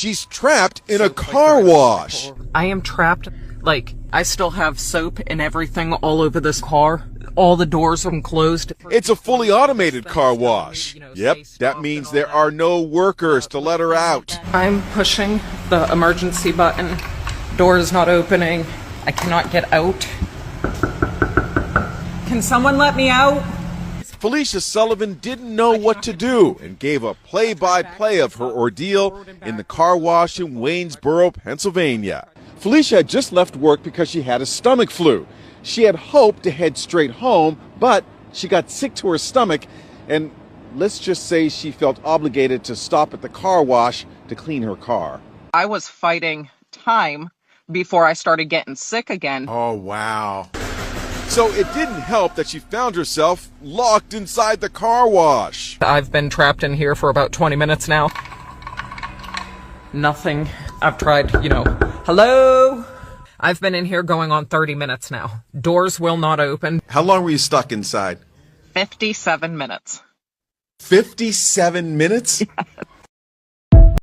She's trapped in a car wash. I am trapped. Like, I still have soap and everything all over this car. All the doors are closed. It's a fully automated car wash. Yep, that means there are no workers to let her out. I'm pushing the emergency button. Door is not opening. I cannot get out. Can someone let me out? Felicia Sullivan didn't know what to do and gave a play-by-play of her ordeal in the car wash in Waynesboro, Pennsylvania. Felicia had just left work because she had a stomach flu. She had hoped to head straight home, but she got sick to her stomach, and let's just say she felt obligated to stop at the car wash to clean her car. I was fighting time before I started getting sick again. Oh, wow. So it didn't help that she found herself locked inside the car wash. I've been trapped in here for about 20 minutes now. Nothing. I've tried, hello? I've been in here going on 30 minutes now. Doors will not open. How long were you stuck inside? 57 minutes. 57 minutes? Yes.